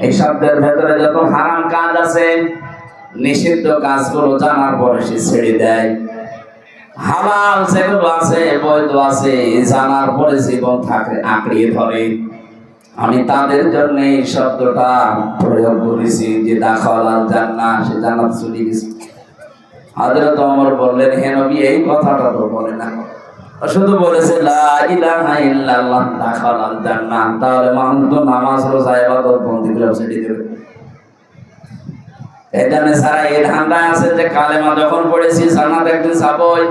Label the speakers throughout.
Speaker 1: এই শব্দের ভেতরে যত হারাম কাজ আছে, নিষিদ্ধ কাজগুলো জানার পরে সে ছেড়ে দেয়। হালাল যেগুলো আছে, বৈধ আছে, জানার পরে জীবন থাকে আঁকড়িয়ে ধরে। আমি তাদের জন্য এই শব্দটা প্রয়োগ করেছি যে দাখালাল জান্নাহ, সে জান্নাত চলে গেছে। হযরত ওমর বললেন, হে নবী, এই কথাটা তো বলে না, শুধু বলেছে লা ইলাহা ইল্লাল্লাহ দাখালাল জান্নাহ। তাহলে মানুষ তো নামাজ রোজা ইবাদত বন্দেগীগুলো ছেড়ে দেবে। এখানে সারা এই ধান্দা আছে যে কালেমা যখন পড়েছি জান্নাত একদিন যাবই।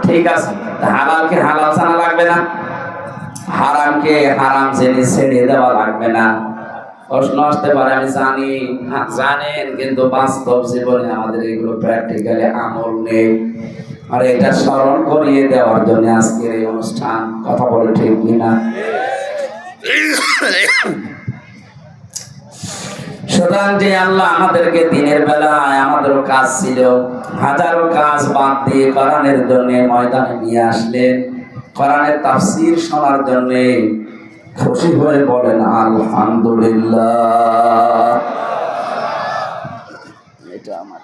Speaker 1: ঠিক আছে, হালালকে হালাল জানা লাগবে না, হারামকে হারাম জেনে ছেড়ে দেওয়া লাগবে না। প্রশ্ন আসতে পারে, আমি জানি, জানেন, কিন্তু বাস্তব জীবনে আমাদের এগুলো প্র্যাকটিক্যালি আমল নেই। আর এটা স্মরণ করিয়ে দেওয়ার জন্য আজকের এই অনুষ্ঠান। কথা বলে ঠিক কিনা? সুতরাং যে আল্লাহ আমাদেরকে দিনের বেলায়, আমাদেরও কাজ ছিল, হাজারো কাজ বাদ দিয়ে কোরআনের জন্য ময়দানে নিয়ে আসলেন। কোরআনের তাফসীর শোনার জন্য খুশি হয়ে বলেন আলহামদুলিল্লাহ। এটা আমার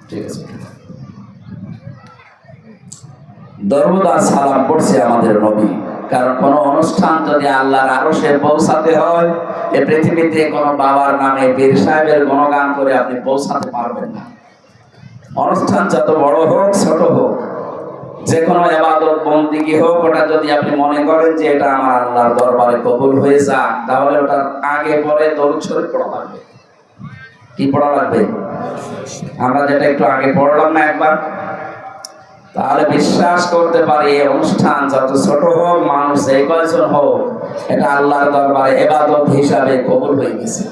Speaker 1: ঠিক আছে। দরুদ আর সালাম পড়ছে আমাদের নবী। কারণ কোন অনুষ্ঠান যদি আল্লাহর আরশে পৌঁছাতে হয়, এই পৃথিবীতে কোনো বাবার নামে পীর সাহেবের গুণগান করে আপনি পৌঁছাতে পারবেন না। অনুষ্ঠান যত বড় হোক ছোট হোক, যে কোনো ইবাদত বন্দেগী হোক, ওটা যদি আপনি মনে করেন যে এটা আমার আল্লাহর দরবারে কবুল হয়ে যাক, তাহলে ওটার আগে পরে দরুদ শরীফ পড়া লাগবে। কি পড়া লাগবে? আমরা যেটা একটু আগে পড়লাম না একবার, তাহলে বিশ্বাস করতে পারি এই অনুষ্ঠান যত ছোট হোক, মানুষ এই কয়জন হোক, এটা আল্লাহর দরবারে ইবাদত হিসাবে কবুল হয়ে গেছে।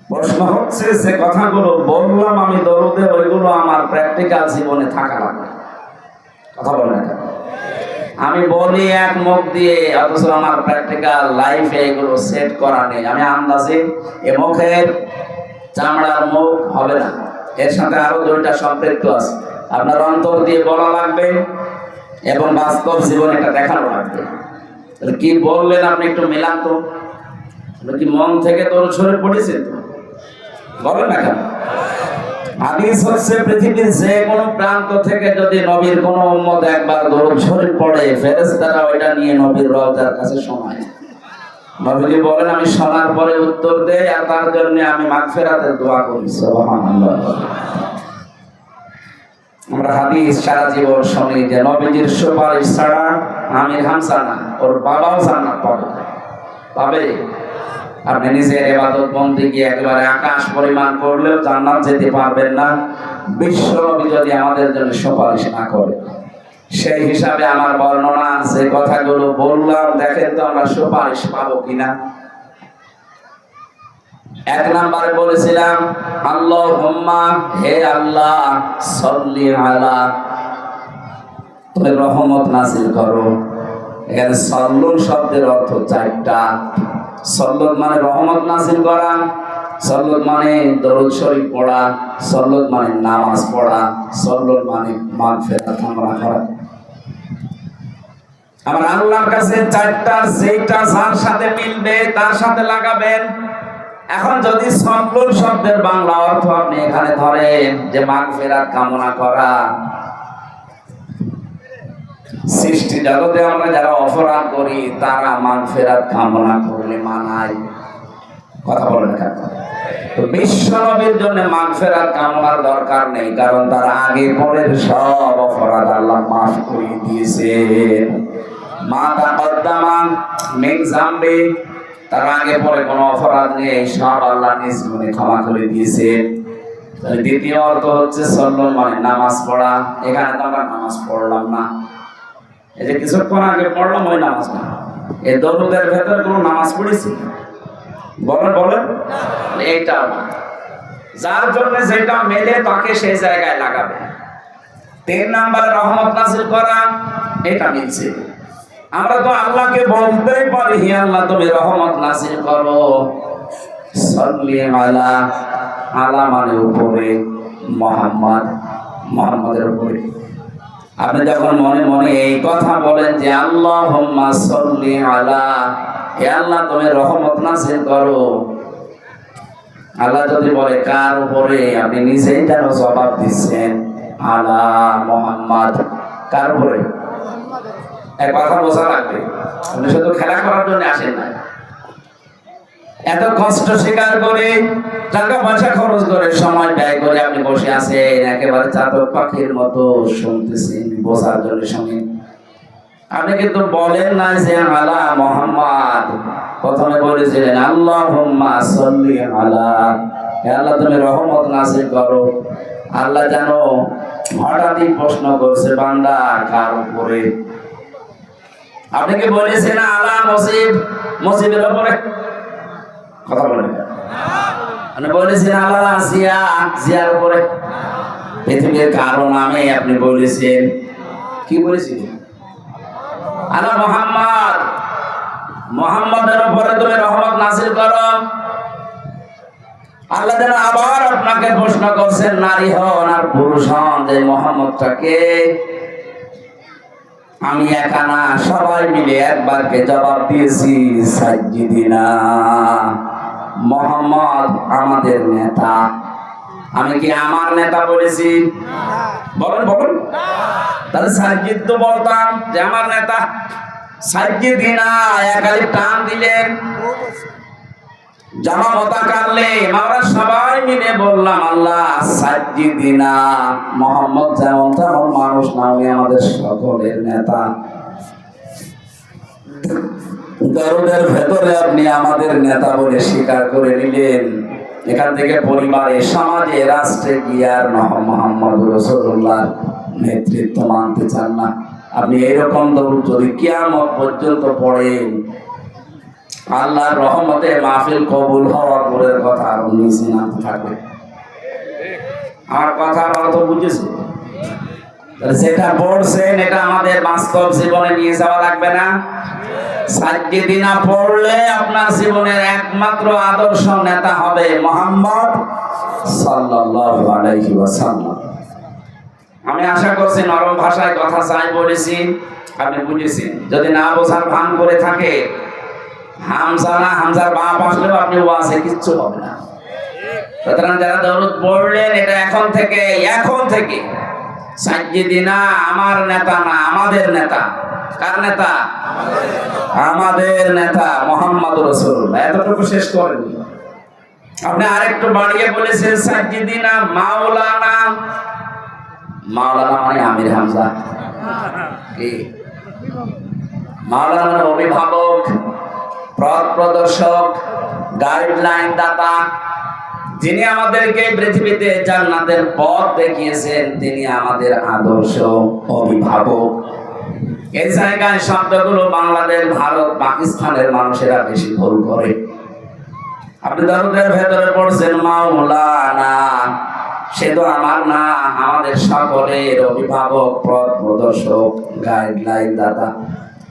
Speaker 1: প্রশ্ন হচ্ছে, যে কথাগুলো বললাম আমি দরুদে, ওইগুলো আমার প্র্যাকটিক্যাল জীবনে থাকা লাগবে। কথা বলে না, আমি বলি এক মুখ দিয়ে, অথচ আমার প্র্যাকটিক্যাল লাইফে এগুলো সেট করা নেই। আমি আন্দাজে এ মুখের চামড়ার মুখ হবে না, এর সাথে আরো দুইটা সম্পৃক্ত আছে। আপনার অন্তর দিয়ে বলা লাগবে এবং বাস্তব জীবনে এটা দেখানো লাগবে। কি বললেন আপনি একটু মেলান তো, কি মন থেকে দরুদ শরীফ পড়েছেন? বলেন না কেন? হাদিস হচ্ছে, পৃথিবীর যে কোনো প্রান্ত থেকে যদি নবীর কোনো উম্মত একবার দরুদ শরীফ পড়ে, ফেরেশতারা ওইটা নিয়ে নবীর রওজার কাছে শোনায়। নবীজি বলেন, আমি শোনার পরে উত্তর দেই আর তার জন্য আমি মাগফিরাতের দোয়া করি। সুবহানাল্লাহ। আমরা হাদিস সারা জীবন শুনি যে নবীজির সুপারিশ ছাড়া আমির হামজা না, ওর বাবাও জান্নাত পাবে। আপনি নিজের ইবাদত বন্দেগী একেবারে আকাশ পরিমাণ করলেও জান্নাত যেতে পারবেন না, বিশ্ব নবী যদি আমাদের জন্য সুপারিশ না করে। সেই হিসাবে আমার বর্ণনা, যে কথাগুলো বললাম, দেখেন তো আমরা সুপারিশ পাবো কিনা। এক নম্বরে বলেছিলাম, আল্লাহুম্মা, হে আল্লাহ, সাল্লি আলা, তুমি রহমত নাযিল করো। এখানে সাল্লুন শব্দের অর্থ চারটা। সাল্লুত মানে রহমত নাযিল করা, সাল্লুত মানে দরুদ শরীফ পড়া, সাল্লুত মানে নামাজ পড়া, সাল্লুত মানে মাগফিরাত কামনা করা। আমার আল্লাহর কাছে চারটা, যেটা যার সাথে মিলবে তার সাথে লাগাবেন। এখন যদি সাল্লুন শব্দের বাংলা অর্থ আপনি এখানে ধরেন যে মাগফিরাত কামনা করা, সৃষ্টি জগতে আমরা যারা অপরাধ করি তারা মাগফিরাত কামনা করলে মানায়। কথা বলেন কেন? তো বিশ্ব নবীর জন্য মাগফিরাত কামনার দরকার নেই, কারণ তার আগে পরের সব অপরাধ আল্লাহ মাফ করে দিয়েছেন। মা তাকদ্দামা মিন যামবি, তার আগে পরে কোনো অপরাধ নেই, সব আল্লাহ নিজ গুণে ক্ষমা করে দিয়েছেন। দ্বিতীয় অর্থ হচ্ছে সাল্লুন মানে নামাজ পড়া। এখানে তো আমরা নামাজ পড়লাম না, এই যে কিছুক্ষণ আগে পড়লাম ওই নামাজ না। এই দরুদের ভেতরে কোনো নামাজ পড়েছি? বলেন বলেন। এইটা যার জন্য যেটা মেলে তাকে সেই জায়গায় লাগাবে। 3 নাম্বার রহমত নাযিল করা, এটা মিলছে। আমরা তো আল্লাহকে বলতেই পারি, হে আল্লাহ তুমি রহমত নাযিল করো। সাল্লি আলা, আলা মানে উপরে, মুহাম্মদ, মুহাম্মাদের উপরে। আপনি যখন মনে মনে এই কথা বলেন যে আল্লাহুম্মা সাল্লি আলা, হে আল্লাহ তুমি রহমত নাযিল করো, আল্লাহ যদি বলে কার উপরে, আপনি নিজেই যেন জবাব দিচ্ছেন আলা মুহাম্মদ, কার উপরে? এক কথা বোঝা লাগবে, আপনি শুধু খেলা করার জন্য আসেন না। এত কষ্ট স্বীকার করে, টাকা পয়সা খরচ করে, সময় ব্যয় করে আপনি বসে আছেন, একেবারে চাতক পাখির মতো শুনতেছেন, বোঝার জন্য শুনেন। আপনি কিন্তু বলেন না যে আলা মুহাম্মদ, প্রথমে বলেছিলেন আল্লাহুম্মা সাল্লি আলা, হে আল্লাহ তুমি রহমত নাযিল করো। আল্লাহ জানো হঠাৎই প্রশ্ন করছে বান্দা কার উপরে? আপনি কি বলেছেন আলা মুসিব, মুসিবের উপরে? কথা বলেন না। আপনি বলেছেন আলা জিয়া, জিয়ার উপরে? পৃথিবীর কারো নামে আপনি বলেছেন, কি বলেছিলেন? আলা মুহাম্মদ, মুহাম্মাদের উপরে তুমি রহমত নাযিল করো। আল্লাহ যেন আবার আপনাকে প্রশ্ন করছেন, নারী হন আর পুরুষ হন, যে মুহাম্মদটাকে আমি একা না, সবাই মিলে একবারকে জবাব দিয়েছি সাইয়্যিদিনা, মুহাম্মদ আমাদের নেতা। আমি কি আমার নেতা বলেছি? বলেন বলেন। তাহলে সাইয়্যিদ তো বলতাম যে আমার নেতা, সাইয়্যিদিনা একালি টান দিলেন, জামা মতা কাটলে আমরা সবাই মিলে বললাম আল্লাহ সাইয়্যিদিনা, মুহাম্মদ যেমন তেমন মানুষ না, উনি আমাদের সকলের নেতা। দরদের ভেতরে আপনি আমাদের নেতা বলে স্বীকার করে নিলেন, এখান থেকে পরিবারে, সমাজে, রাষ্ট্রে গিয়ে আর মুহাম্মদ রাসূলুল্লাহর নেতৃত্ব মানতে চান না। আপনি এরকম দরুদ যদি কিয়ামত পর্যন্ত পড়েন, আল্লাহর রহমতে মাহফিল কবুল হওয়ার পরের কথা আর নিচে না থাকবে। আমার কথার অর্থ বুঝেছে? যেটা পড়ছেন এটা আমাদের বাস্তব জীবনে নিয়ে যাওয়া লাগবে না? সাইয়্যিদিনা পড়লে আপনার জীবনের একমাত্র আদর্শ নেতা হবে মুহাম্মদ সাল্লাল্লাহু আলাইহি ওয়াসাল্লাম। আমি আশা করছি নরম ভাষায় কথা চাই বলেছি, আপনি বুঝেছেন। যদি না বোঝার ভান করে থাকে, হামজা না হামজার বাপ আসলেও আপনি ওয়াজে কিচ্ছু হবে না। সুতরাং যারা দরুদ পড়লেন, এটা এখন থেকে সাইয়্যিদিনা আমার নেতা না, আমাদের নেতা। কার নেতা? আমাদের নেতা মুহাম্মদ রাসূলুল্লাহ। এতটুকু শেষ করেন। আপনি আরেকটু বাড়িয়ে বলেছেন সাইয়্যিদিনা মাওলানা। মাওলানা মানে আমির হামজা। কি? মাওলানা মানে অভিভাবক, পথ প্রদর্শক, গাইডলাইন দাতা, যিনি আমাদেরকে পৃথিবীতে জান্নাতের পথ দেখিয়েছেন, তিনি আমাদের আদর্শ অভিভাবক। এই জায়গায় শব্দগুলো বাংলাদেশ, ভারত, পাকিস্তানের মানুষেরা বেশি ভুল করে। আপনি দরুদের ভেতরে পড়ছেন মাওলানা, সে তো আমার না, আমাদের সকলের অভিভাবক, পথ প্রদর্শক, গাইডলাইন দাতা।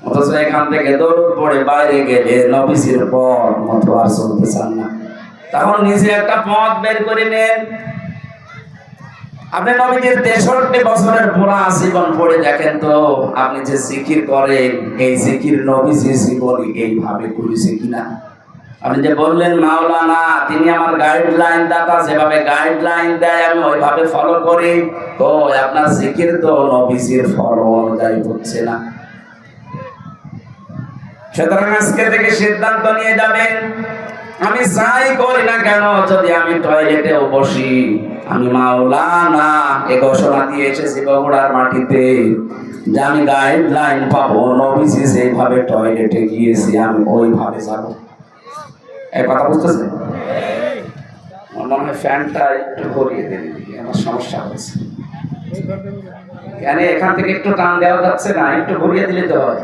Speaker 1: অথচ এখান থেকে দরুদ পড়ে বাইরে গেলে নবীজির পথ মতো আর চলতে চান না। তখন নিজে একটা পথ বের করে নেন। আপনি নবীজির 63 বছরের পুরা জীবন পড়ে দেখেন তো, আপনি যে জিকির করেন, এই জিকির নবীজি জীবনে এইভাবে করেছে কিনা? আপনি যে বললেন মাওলানা, তিনি আমার গাইডলাইন দাতা, যেভাবে গাইডলাইন দেয় আমি ওইভাবে ফলো করি, তো আপনার জিকির তো নবীজির ফলো অনুযায়ী হচ্ছে না। সুতরাং আজকে থেকে সিদ্ধান্ত নিয়ে যাবেন, আমি যাই করি না কেন, যদি আমি টয়লেটেও বসি, আমি মাওলানা এ ঘোষণা দিয়ে এসেছি বগুড়ার মাটিতে, যে আমি গাইডলাইন পাবো, নবীজি যেভাবে টয়লেটে গিয়েছি আমি ওইভাবে যাব। এই কথা বুঝতেছেন? আমার মনে হয় ফ্যানটা একটু ঘুরিয়ে দেন, আমার সমস্যা হচ্ছে। কেন এখান থেকে একটু টান দেওয়া যাচ্ছে না? একটু ঘুরিয়ে দিলে তো হয়।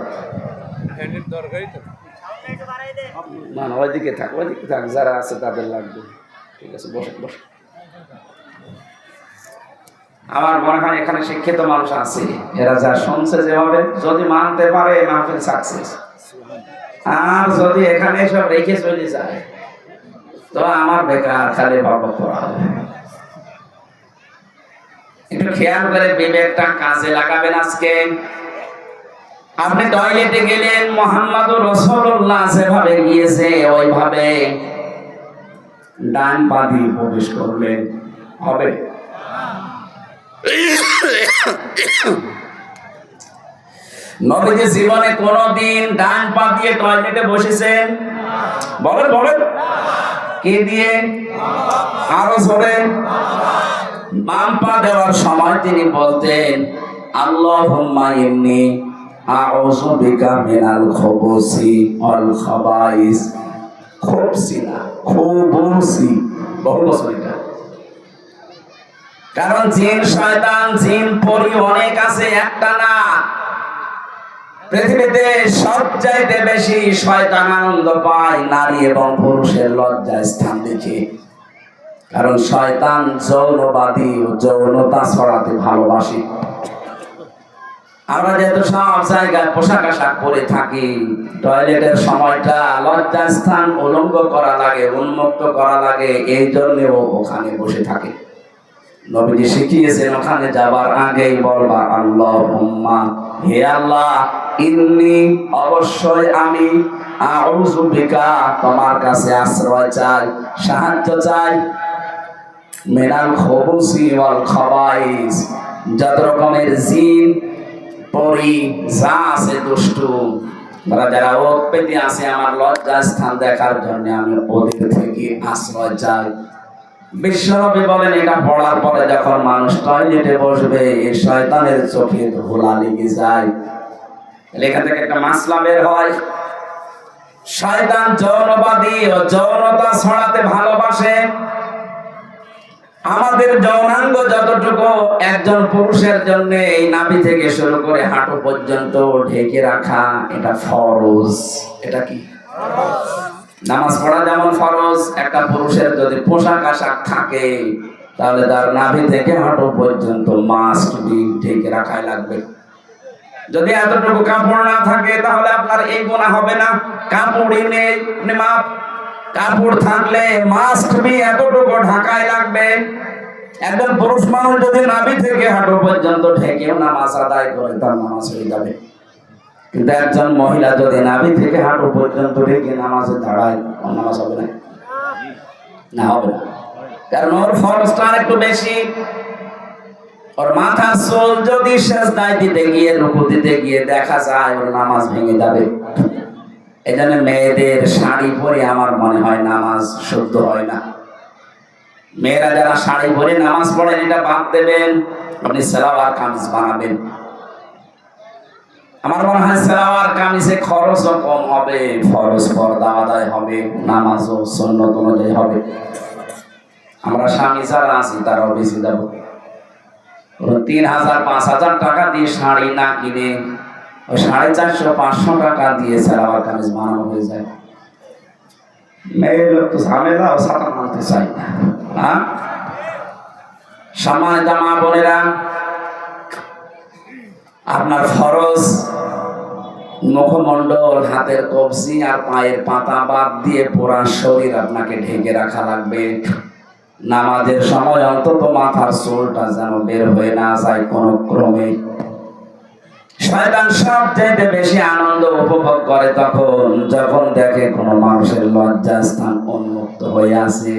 Speaker 1: না না, ওইদিকে থাক, যারা আছে তাদের লাগবে। ঠিক আছে, বসে বসে। আমার মনে হয় এখানে শিক্ষিত মানুষ আছে, এরা যা শুনছে যেভাবে, যদি মানতে পারে মাহফিল সাকসেস। আর যদি এখানে সব রেখে চলে যায়, তো আমার বেকার খালি বাবা করা হবে। একটু খেয়াল করে বিবেকটা কাজে লাগাবেন। আজকে আপনি টয়লেটে গেলেন, মুহাম্মদুর রাসূলুল্লাহ যেভাবে গিয়েছে ওইভাবে ডান পা দিয়ে প্রবেশ করলেন, হবে? নবীজি জীবনে কোনদিন ডান পা দিয়ে টয়লেটে বসেছেন? বলেন বলেন। কে দিয়ে? আরো জোরে। বাম পা দেওয়ার সময় তিনি বলতেন, আল্লাহুম্মা ইন্নী আউযু বিকা মিনাল খুবুসি ওয়াল খাবাইস। খুবসি না, খুবুসি। বহু বছর এটা। কারণ জিন শয়তান, জিন পরি অনেক আছে, একটা না। পৃথিবীতে সবচাইতে বেশি শয়তান আনন্দ পায় নারী এবং পুরুষের লজ্জা স্থান দেখে। কারণ শয়তান যৌনবাদী ও যৌনতা ছড়াতে ভালোবাসে। আমরা যেহেতু সব জায়গায় পোশাক আশাক পরে থাকি, টয়লেটের সময়টা লজ্জা স্থান উলঙ্গ করা লাগে, উন্মুক্ত করা লাগে, এই জন্যও ওখানে বসে থাকে। নবীজি শিখিয়েছেন ওখানে যাবার আগেই বলবা আল্লাহুম্মা, হে আল্লাহ, ইন্নী, অবশ্যই আমি, আউযু বিকা, তোমার কাছে আশ্রয় চাই, সাহায্য চাই, মিনাল খুবুসি ওয়াল খাবাইস, যত রকমের জিন পরি যা আছে দুষ্টু, যারা ওক পেতে আছে আমার লজ্জা স্থান দেখার জন্য আমি ওদের থেকে আশ্রয় চাই। বিশ্বনবী বলেন এটা পড়ার পরে যখন মানুষ টয়লেটে বসবে এই শয়তানের চোখে ধুলা লেগে যায়। এখান থেকে একটা মাসলা বের হয়, শয়তান যৌনবাদী ও যৌনতা ছড়াতে ভালোবাসে। আমাদের যৌনাঙ্গ যতটুকু একজন পুরুষের জন্য এই নাভি থেকে শুরু করে হাঁটু পর্যন্ত ঢেকে রাখা, এটা ফরজ। এটা কি? নামাজ পড়া যেমন ফরজ, একটা পুরুষের যদি পোশাক আশাক থাকে তাহলে তার নাভি থেকে হাঁটু পর্যন্ত মাস্ট বি ঢেকে রাখাই লাগবে। যদি এতটুকু কাপড় না থাকে তাহলে আপনার এই গুনাহ হবে না। কাপড়ই নেই, আপনি মাপ। কাপড় থাকলে মাস্ট বি এতটুকু ঢাকাই লাগবে। একজন পুরুষ মানুষ যদি নাভি থেকে হাঁটু পর্যন্ত ঢেকেও নামাজ আদায় করে তার নামাজ হয়ে যাবে। কিন্তু একজন মহিলা যদি নাভি থেকে হাঁটু পর্যন্ত ঢেকে নামাজে দাঁড়ায়, ওর নামাজ হবে না? না, হবে না। কারণ ওর ফরজটা একটু বেশি। ওর মাথার চুল যদি সেজদায় দিতে গিয়ে, রুকু দিতে গিয়ে দেখা যায় ওর নামাজ ভেঙে যাবে। এই জন্য মেয়েদের শাড়ি পরে আমার মনে হয় নামাজ শুদ্ধ হয় না। মেয়েরা যারা শাড়ি পরে নামাজ পড়েন এটা বাদ দেবেন, আপনি সালোয়ার কামিজ বানাবেন। আমার মনে হয় সালোয়ার কামিজে খরচও কম হবে, ফরজ পর্দা আদায় হবে, নামাজও সুন্নত অনুযায়ী হবে। আমরা স্বামী যারা আছি তারাও বেশি দেব। ৩,০০০ ৫,০০০ টাকা দিয়ে শাড়ি না কিনে ওই 450-500 টাকা দিয়ে সালোয়ার কামিজ বানানো হয়ে যায়। মেয়ের লোক তো ঝামেলা ও সাঁতার মানতে চাই না। সম্মানিত মা বোনেরা, আপনার ফরজ মুখমণ্ডল, হাতের কবজি আর পায়ের পাতা বাদ দিয়ে পুরা শরীর আপনাকে ঢেকে রাখা লাগবে। নামাজের সময় অন্তত মাথার চুলটা যেন বের হয়ে না যায় কোনো ক্রমে। শয়তান সবচেয়ে বেশি আনন্দ উপভোগ করে তখন যখন দেখে কোনো মানুষের লজ্জা স্থান উন্মুক্ত হয়ে আছে।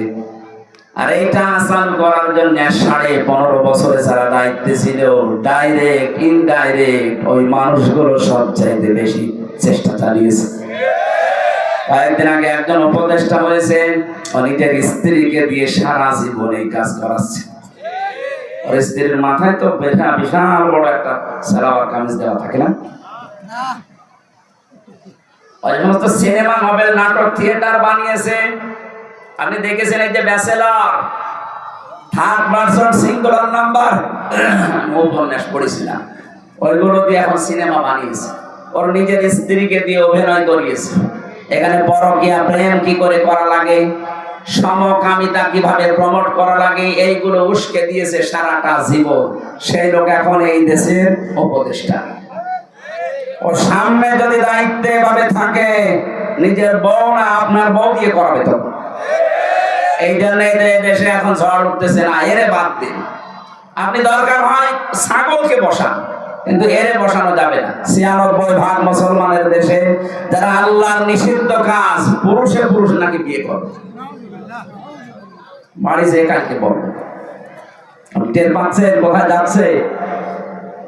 Speaker 1: আর এইটা আসান করার জন্য 15.5 বছরে যারা দায়িত্বে ছিল, ডাইরেক্ট ইনডাইরেক্ট ওই মানুষগুলো সবচাইতে বেশি চেষ্টা চালিয়েছে। কয়েকদিন আগে একজন উপদেষ্টা হয়েছে, নিজের স্ত্রীকে দিয়ে সারা জীবন এই কাজ করাচ্ছে। ওর স্ত্রীর মাথায় তো বিশাল বড় একটা সালোয়ার কামিজ দেওয়া থাকে না? ওই সমস্ত সিনেমা, নোবেল, নাটক, থিয়েটার বানিয়েছে। আপনি দেখেছেন এই যে bachelor, third person singular number উপন্যাস পড়েছিলাম, ওইগুলো দিয়ে এখন সিনেমা বানিয়েছে। ওর নিজের স্ত্রীকে দিয়ে অভিনয় করিয়েছে। এখানে পরকীয়া প্রেম কি করে করা লাগে, সমকামিতা কিভাবে প্রমোট করা লাগে, এইগুলো উস্কে দিয়েছে সারাটা জীবন। সেই লোক এখন এই দেশের উপদেষ্টা। ও সামনে যদি দায়িত্বে ভাবে থাকে, নিজের বউ না আপনার বউ দিয়ে করাবে তখন। এই জন্য দেশে এখন ঝড় উঠতেছে না, এরে বাদ দিন। আপনি দরকার হয় ছাগলকে বসান, কিন্তু এরে বসানো যাবে না। ৯৬% মুসলমানের দেশে যারা আল্লাহর নিষিদ্ধ কাজ পুরুষে পুরুষ নাকি বিয়ে করে, বাড়ি যে কালকে বলবে। টের পাচ্ছেন কোথায় যাচ্ছে?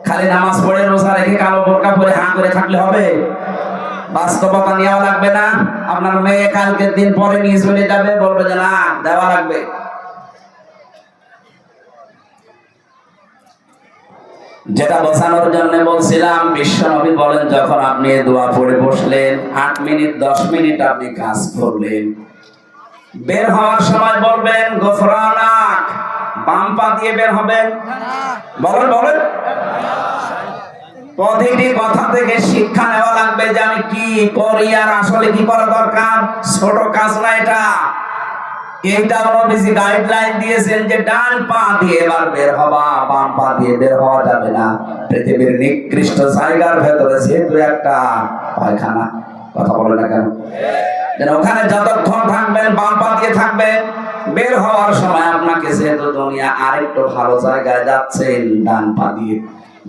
Speaker 1: খালি নামাজ পড়ে রোজা রেখে কালো বোরকা পরে হাঁ করে থাকলে হবে? বাস্তবতা নেওয়া লাগবে না? আপনার মেয়ে কালকের দিন পরে নিয়ে চলে যাবে, বলবে যে না দেওয়া লাগবে। যেটা বোঝানোর জন্য বলছিলাম, বিশ্বনবী বলেন যখন আপনি দোয়া পড়ে বসলেন 8 মিনিট 10 মিনিট আপনি কাজ করলেন, বের হওয়ার সময় বলবেন গফরানাক, বাম পা দিয়ে বের হবেন। বলেন বলেন। প্রতিটি কথা থেকে শিক্ষা নেওয়া লাগবে যে আমি কি করি আর আসলে কি করা দরকার। ছোট কাজ না এটা। এইটা নবীজি গাইডলাইন দিয়েছেন যে ডান পা দিয়ে এবার বের হবা, বাম পা দিয়ে বের হওয়া যাবে না। পৃথিবীর নিকৃষ্ট জায়গার ভেতরে যেহেতু একটা পায়খানা, কথা বলে না কেন? ওখানে যতক্ষণ থাকবেন বাম পা দিয়ে থাকবেন, বের হওয়ার সময় আপনাকে যেহেতু দুনিয়া আরেকটু ভালো জায়গায় যাচ্ছেন, ডান পা দিয়ে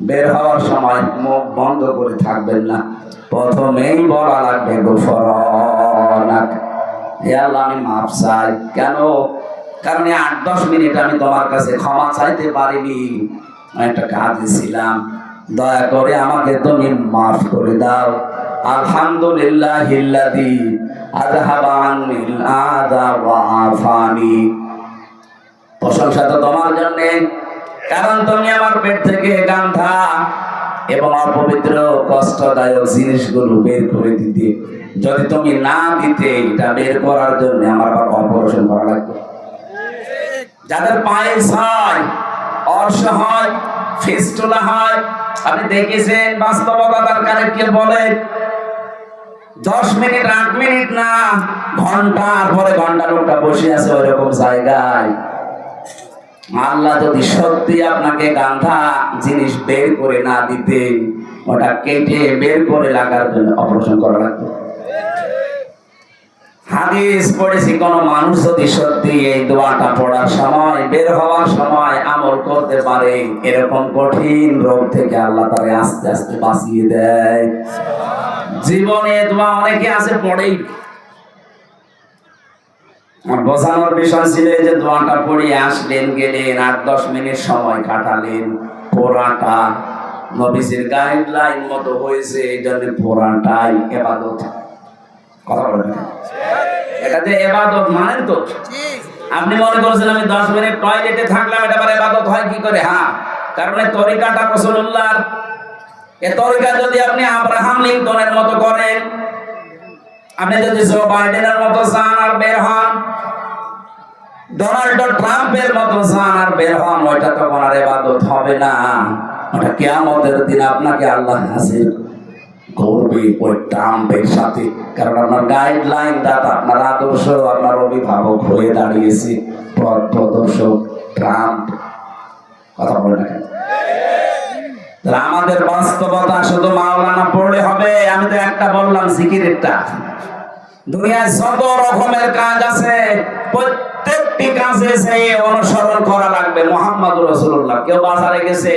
Speaker 1: বের হওয়ার সময় মুখ বন্ধ করে থাকবেন না। প্রথমেই বলা লাগবে গফরানাক, হে আল্লাহ আমি মাফ চাই। কেন? কারণ 8-10 মিনিট আমি তোমার কাছে ক্ষমা চাইতে পারিনি, আমি একটা কাজে ছিলাম, দয়া করে আমাকে তুমি মাফ করে দাও। আলহামদুলিল্লাহিল্লাযী আযহাবা আন্নিল আযা ওয়া আফানি, প্রশংসা তো তোমার জন্য, কারণ তুমি আমার পেট থেকে গান্ধা এবং অপবিত্র কষ্টদায়ক জিনিসগুলো বের করে দিতে। যদি তুমি না দিতে, এটা বের করার জন্য আমার আবার অপারেশন করা লাগবে। যাদের পাইলস হয়, অর্শ হয়, ফিস্টুলা হয়, আপনি দেখেছেন বাস্তবতা দরকারে কে বলে 10 মিনিট 8 মিনিট না, ঘন্টার পরে ঘন্টা লোকটা বসে আছে ওইরকম জায়গায়। আল্লাহ যদি সত্যি আপনাকে গান্ধা জিনিস বের করে না দিতে, ওটা কেটে বের করে লাগার জন্য অপারেশন করা লাগবে। হাদিস পড়েছি, কোন মানুষ যদি সত্যি এই দোয়াটা পড়ার সময়, বের হওয়ার সময় আমল করতে পারে, এরকম কঠিন রোগ থেকে আল্লাহ তাকে আস্তে আস্তে বাঁচিয়ে দেয়। জীবনে দোয়া অনেকে আছে পড়েই। বোঝানোর বিষয় ছিল যে দোয়াটা পড়ে আসলেন, গেলেন, 8-10 মিনিট সময় কাটালেন, পড়াটা নবীজির গাইডলাইন মতো হয়েছে, এই জন্য পড়াটাই ইবাদত। কথা বলেন, এটা যে ইবাদত মানে তো আপনি মনে করছেন আমি 10 মিনিট টয়লেটে থাকলাম, এটা আবার ইবাদত হয় কি করে? হ্যাঁ, কারণ এই তরিকাটা রাসূলুল্লাহর। এই তরিকা যদি আপনি আব্রাহাম লিঙ্কনের মতো করেন, আপনি যদি জো বাইডেনের মতো যান আর বের হন, ডোনাল্ড ট্রাম্পের মতো যান আর বের হন, ওইটা তো আর ইবাদত হবে না। ওটা কিয়ামতের দিন আপনাকে আল্লাহ হাজির করবে ওই ট্রাম্পের সাথে, কারণ আপনার গাইডলাইন দাতা, আপনার আদর্শ, আপনার অভিভাবক হয়ে দাঁড়িয়েছে পথ প্রদর্শক ট্রাম্প। কথা বলে না কেন? আমাদের বাস্তবতা শুধু মাওলানা পড়লে হবে? আমি তো একটা বললাম জিকিরেরটা। দুনিয়ায় যত রকমের কাজ আছে, প্রত্যেকটি কাজে সেই অনুসরণ করা লাগবে মুহাম্মদুর রাসূলুল্লাহ। কেউ বাজারে গেছে,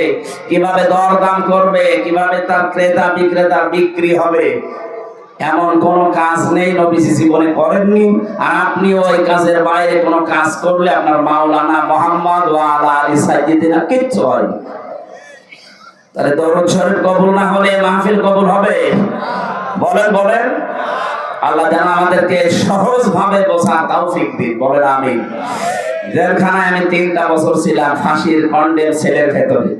Speaker 1: কিভাবে দরদাম করবে, কিভাবে তার ক্রেতা বিক্রেতার বিক্রি হবে, এমন কোন কাজ নেই নবীজি জীবনে করেননি। আর আপনি ওই কাজের বাইরে কোন কাজ করলে আপনার মাওলানা মুহাম্মদ ওয়া আলা আলি সাইয়্যিদিনা কিচ্ছু হয়। তাহলে দরুদ শরীফ কবুল না হলে মাহফিল কবুল হবে? বলেন বলেন। আল্লাহ যেন আমাদেরকে সহজ ভাবে বোঝার তৌফিক দিন, বলেন আমিন। জেলখানায় আমি 3টা বছর ছিলাম, ফাঁসির কন্ডেম সেলের ভেতরে।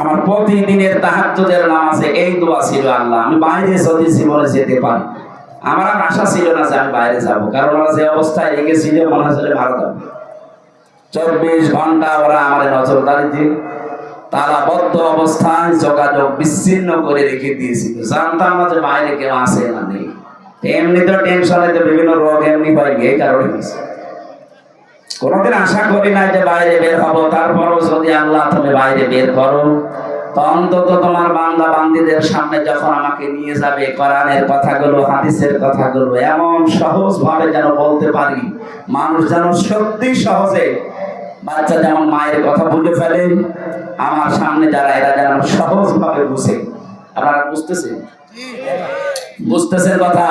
Speaker 1: আমার প্রতিদিনের তাহাজ্জুদের নামাজে এই দোয়া ছিল, আল্লাহ আমি বাইরে যদি জীবনে যেতে পারি। আমার আর আশা ছিল না যে আমি বাইরে যাব, কারণ ওরা যে অবস্থায় রেখেছিল মনে হচ্ছিল মারা যাবে। 24 ঘন্টা ওরা আমার নজরদারিতে, তালাবদ্ধ অবস্থায় যোগাযোগ বিচ্ছিন্ন করে রেখে দিয়েছিল। জানতাম না যে বাইরে কেউ আসে না নেই। এমনি তো টেনশনে তো বিভিন্ন রোগ এমনি হয়, এই কারণে কোনোদিন আশা করি না যে বাইরে বের হবো। তারপরও যদি আল্লাহ তুমি বাইরে বের করো, তো অন্তত তোমার বান্দা বান্দীদের সামনে যখন আমাকে নিয়ে যাবে, কোরআনের কথাগুলো, হাদিসের কথাগুলো এমন সহজ ভাবে যেন বলতে পারি, মানুষ যেন সত্যি সহজে বাচ্চা যেমন মায়ের কথা বুঝে ফেলে, আমার সামনে যারা এরা যেন সহজ ভাবে বুঝে। আপনারা বুঝতেছেন? বুঝতেছেন কথা?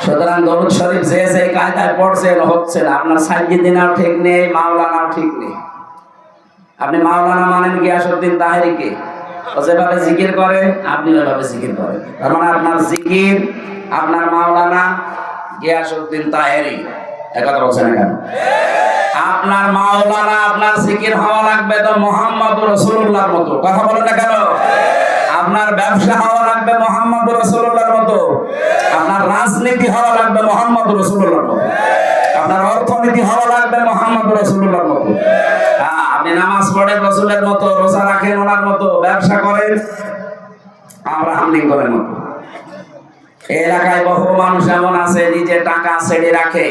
Speaker 1: সুতরাং দরুদ শরীফ যে যে কায়দায় পড়ছেন হচ্ছে না। আপনার সাইয়্যিদিনাও ঠিক নেই, মাওলানাও ঠিক নেই। আপনি মাওলানা মানেন গিয়াসউদ্দিন তাহেরিকে, ও যেভাবে জিকির করে আপনি ওইভাবে জিকির করেন। তার মানে আপনার জিকির আপনার মাওলানা গিয়াসউদ্দিন তাহেরি। একথা বলছেন না কেন? আপনার মাওলানা আপনার জিকির হওয়া লাগবে তো মুহাম্মদুর রাসূলুল্লাহর মতো। কথা বলেন না কেন? আপনার ব্যবসা হওয়া লাগবে মুহাম্মদুর রাসূলুল্লাহর মতো। আপনার রাজনীতি হওয়া লাগবে মুহাম্মদুর রাসূলুল্লাহর মতো। আপনার অর্থনীতি হওয়া লাগবে মুহাম্মদুর রাসূলুল্লাহর মতো। আপনি নামাজ পড়েন রাসূলের মতো, রোজা রাখেন ওনার মতো, ব্যবসা করেন আব্রাহাম লিঙ্কনের মতো। এই এলাকায় বহু মানুষ এমন আছে নিজে টাকা ছেড়ে রাখে,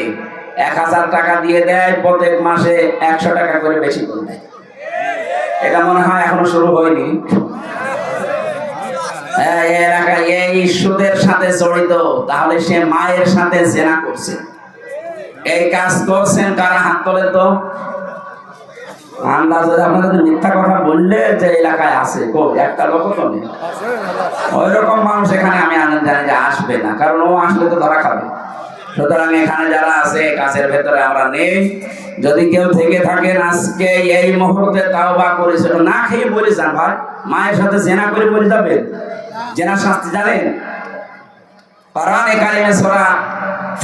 Speaker 1: 1000 টাকা দিয়ে দেয়, প্রত্যেক মাসে 100 টাকা করে বেশি করে দেয়। এটা মনে হয় এখনো শুরু হয়নি। এই এলাকায় এই সুদের সাথে জড়িত, তাহলে সে মায়ের সাথে জেনা করছে। এই কাজ করছেন কারা? হাত তোলেন তো। আন্দাজে আপনাদের মিথ্যা কথা বললে যে এলাকায় আছে, একটা লোক তো নেই। ওই রকম মানুষ এখানে আমি জানি যে আসবে না, কারণ ও আসলে তো ধরা খাবে। সুতরাং এখানে যারা আছে কাছের ভেতরে আমরা নেই। যদি কেউ থেকে থাকেন আজকে এই মুহূর্তে তাওবা করেছিল, না খেয়ে বলে যান ভাই, মায়ের সাথে জেনা করে বলে যাবেন। জেনার শাস্তি জানেন? কোরআনে কারিমে সূরা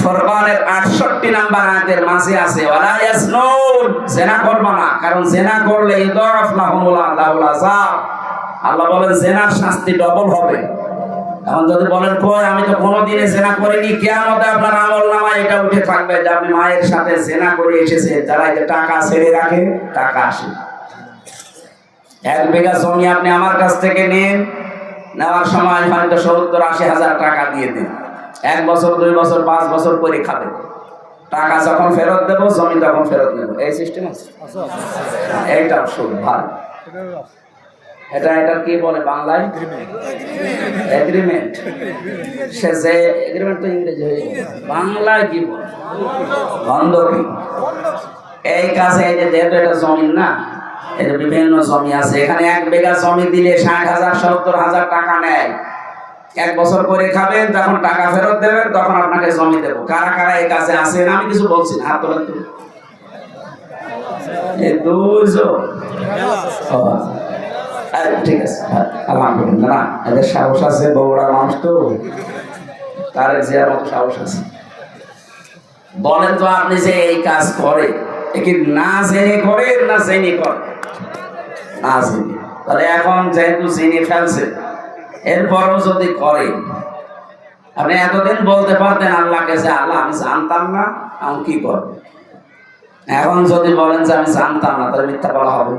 Speaker 1: ফুরকানের 68 নম্বর আয়াতের মাঝে আছে, ওয়ালা ইয়াসনুন, জেনা করবা না, কারণ জেনা করলে ইদাফ লাহুমুল আযাব। আল্লাহ বলেন জেনার শাস্তি ডবল হবে। এখন যদি বলেন কই আমি তো কোনোদিনে জেনা করিনি, কিয়ামতে আপনার আমলনামায় এটা উঠে থাকবে যে আপনি মায়ের সাথে জেনা করে এসেছেন। যারা এই যে টাকা ছেড়ে রাখে, টাকা আসে। 1 বিঘা জমি আপনি আমার কাছ থেকে নিন, নেওয়ার সময় হয়তো 70-80 হাজার টাকা দিয়ে দিন। 1 বছর 2 বছর 5 বছর করে খাবেন। টাকা যখন ফেরত দেবো জমি তখন ফেরত নেব। এই সিস্টেম আছে। এইটা সুদ ভালো। এটা কি বলে বাংলায়? এগ্রিমেন্ট। সে যে এগ্রিমেন্ট তো ইংরেজি হয়ে গেল, বাংলায় কি বলে? বন্ধকি। এই কাজে এই যে যেহেতু এটা জমি না, এই যে বিভিন্ন জমি আছে, এখানে 1 বিঘা জমি দিলে 60,000 70,000 টাকা নেয়। 1 বছর করে খাবেন, যখন টাকা ফেরত দেবেন তখন আপনাকে জমি দেবো। কারা কারা এই কাজে আছেন আমি কিছু বলছি না, হাত তোলেন তো। এই দুইজন ঠিক আছে, আলহামদুলিল্লাহ। না এদের সাহস আছে, বড় মানুষ তো, তার জিয়ার মতো সাহস আছে। বলেন তো আপনি যে এই কাজ করে, কি না জেনে করে না জেনে করে? না জেনে। তাহলে এখন যেহেতু জেনে ফেলছে, এরপরও যদি করে, আপনি এতদিন বলতে পারতেন আল্লাহকে যে আল্লাহ আমি জানতাম না, আমি কি করব। এখন যদি বলেন যে আমি জানতাম না, তাহলে মিথ্যা বলা হবে।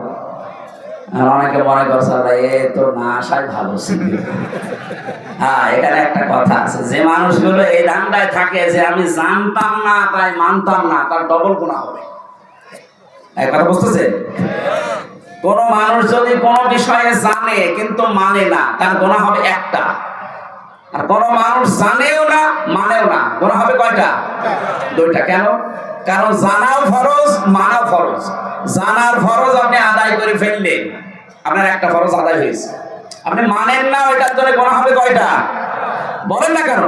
Speaker 1: আর অনেকে মনে করছে আল্লাহ এ তো না আসাই ভালো ছিল। হ্যাঁ, এখানে একটা কথা আছে, যে মানুষগুলো এই ধান্দায় থাকে যে আমি জানতাম না তাই মানতাম না, তার ডবল গুনাহ হবে। এই কথা বুঝতেছে? কোন মানুষ যদি কোন বিষয়ে জানে কিন্তু মানে না, তার গুনাহ হবে একটা। আর কোন মানুষ জানেও না মানেও না, গুনাহ হবে কয়টা? 2টা। কেন? কারণ জানাও ফরজ, মানাও ফরজ। জানার ফরজ আপনি আদায় করে ফেললেন, আপনার একটা ফরজ আদায় হয়েছে। আপনি মানেন না, ওইটার জন্য গুনাহ হবে কয়টা? বলেন না কেন?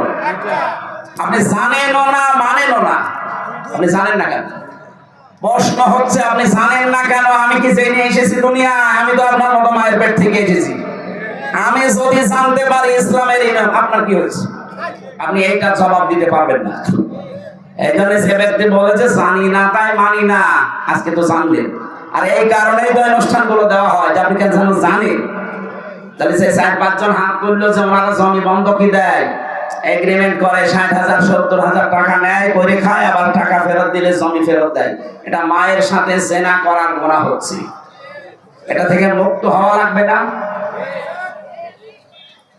Speaker 1: আপনি জানেনও না মানেনও না, আপনি জানেন না কেন? প্রশ্ন হচ্ছে আপনি জানেন না কেন? আমি কি জেনে এসেছি দুনিয়া? আমি তো আপনার মতো মায়ের পেট থেকে এসেছি। আমি যদি জানতে পারি ইসলামের ইমাম, আপনার কি হয়েছে? আপনি এইটা জবাব দিতে পারবেন না। এই জন্য যে ব্যক্তি বলেছে জানি না তাই মানি না, আজকে তো জানলেন। আর এই কারণেই তো অনুষ্ঠানগুলো দেওয়া হয় যে আপনি কেন জানেন। তাহলে সে 4-5 জন হাত তুললো যে ওনারা জমি বন্ধকি দেয়, এগ্রিমেন্ট করে, 60,000 70,000 টাকা নেয়, করে খায়, আবার টাকা ফেরত দিলে জমি ফেরত দেয়। এটা মায়ের সাথে জেনা করার গুনাহ হচ্ছে। এটা থেকে মুক্ত হওয়া লাগবে না?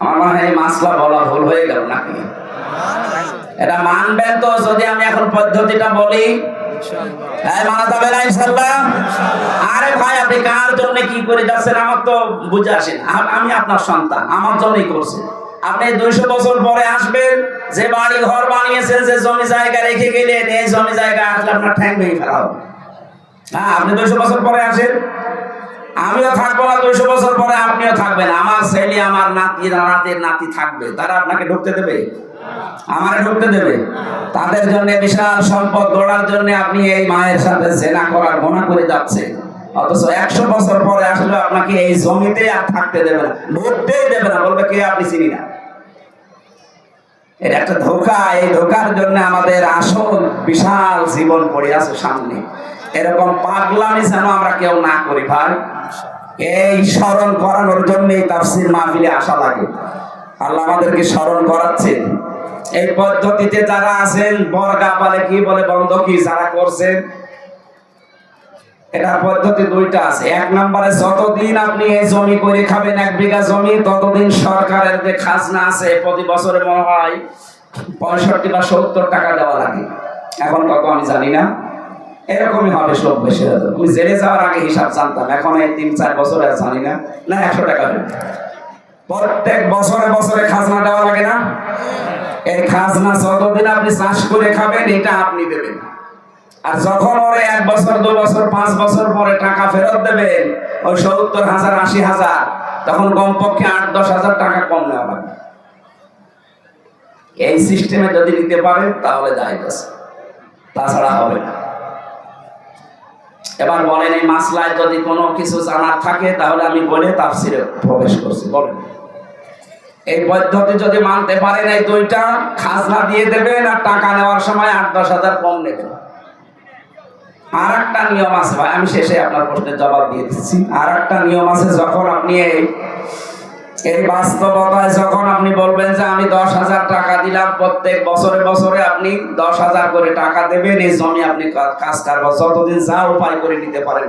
Speaker 1: আমার মনে হয় এই মাসলা বলা ভুল হয়ে গেল নাকি? এটা মানবেন তো যদি আমি এখন পদ্ধতিটা বলি? মানা যাবে না ইনশাআল্লাহ? আরে ভাই আপনি কার জন্য কি করে যাচ্ছেন আমার তো বুঝে আসে না। আমি আপনার সন্তান, আমার জন্যই করছেন। আপনি 200 বছর পরে আসবেন, যে বাড়ি ঘর বানিয়েছেন, যে জমি জায়গা রেখে গেলেন, এই জমি জায়গা আসলে আপনার ঠ্যাং ভেঙে ফেলা হবে। হ্যাঁ, আপনি 200 বছর পরে আসেন, আমিও থাকবো না 200 বছর পরে, আপনিও থাকবেন। আমার ছেলে, আমার নাতি, নাতির নাতি থাকবে, তারা আপনাকে ঢুকতে দেবে? আমারে ঢুকতে দেবে? তাদের জন্য বিশাল সম্পদ গড়ার জন্য আপনি এই মায়ের সাথে জেনা করার গুনাহ করে যাচ্ছেন, অথচ 100 বছর পরে আসলে আপনাকে এই জমিতে আর থাকতে দেবে না, ঢুকতেই দেবে না, বলবে কে আপনি চিনি না। এটা একটা ধোঁকা। এই ধোঁকার জন্য আমাদের আসল বিশাল জীবন পড়ে আছে সামনে। এরকম পাগলামি যেন আমরা কেউ না করি ভাই। এই স্মরণ করানোর জন্য এই তাফসীর মাহফিলে আসা লাগে। আল্লাহ আমাদেরকে স্মরণ করাচ্ছেন। এই পদ্ধতিতে যারা আছেন, বর্গা বলে কি বলে বন্ধকি যারা করছেন, এটা পদ্ধতি দুইটা আছে। এক নম্বরে যতদিন আপনি এই জমি করে খাবেন, 1 বিঘা জমি, ততদিন সরকারের যে খাজনা আছে প্রতি বছরে মনে হয় 65 বা 70 টাকা দেওয়া লাগে। এখন কত আমি জানি না, এরকমই হবে সব বেশি। আমি জেলে যাওয়ার আগে হিসাব জানতাম, এখন এই 3-4 বছরে আর জানি না। না 100 টাকা হবে প্রত্যেক বছরে বছরে খাজনা দেওয়া লাগে না? এই খাজনা যতদিন আপনি চাষ করে খাবেন এটা আপনি দেবেন, আর যখন ওরে 1 বছর 2 বছর 5 বছর পরে টাকা ফেরত দেবেন, ওই 70,000 80,000, তখন কমপক্ষে 8-10 হাজার টাকা কম নেওয়া লাগবে। এই সিস্টেমে যদি নিতে পারেন তাহলে জায়েজ আছে, তাছাড়া হবে না। এবার বলেন, এই মাসলায় যদি কোনো কিছু জানার থাকে তাহলে আমি বলে তাফসিরে প্রবেশ করছি। বলেন, এই পদ্ধতি যদি মানতে পারেন, এই দুইটা খাজনা দিয়ে দেবেন আর টাকা নেওয়ার সময় 8-10 হাজার কম নেবেন। আর একটা নিয়ম আছে ভাই, আমি শেষে আপনার প্রশ্নের জবাব দিয়ে দিচ্ছি। আর একটা নিয়ম আছে, যখন আপনি এই বাস্তবতায় যখন আপনি বলবেন যে আমি 10,000 টাকা দিলাম, প্রত্যেক বছরে বছরে আপনি 10,000 করে টাকা দেবেন, এই জমি আপনি কাজ করবেন যতদিন যা উপায় করে নিতে পারেন।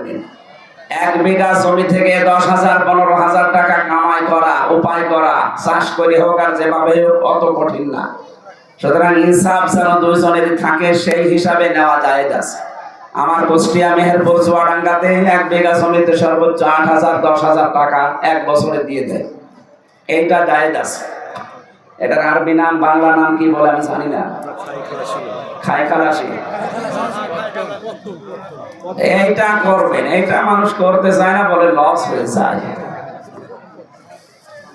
Speaker 1: 1 বিঘা জমি থেকে 10,000 15,000 টাকা কামাই করা, উপায় করা, চাষ করে হোক আর যেভাবে হোক, অত কঠিন না। সুতরাং ইনসাফ যেন দুইজনেরই থাকে, সেই হিসাবে নেওয়া জায়েজ আছে। আমার কুষ্টিয়া মেহেরপুর চুয়াডাঙ্গাতে 1 বিঘা জমিতে সর্বোচ্চ 8,000 10,000 টাকা 1 বছরে দিয়ে দেয়, এইটা জায়েজ আছে। এটার আরবি নাম বাংলা নাম কি বলে আমি জানি না, খায়খালাসি। এইটা করবেন, এইটা মানুষ করতে চায় না, বলে লস হয়ে যায়।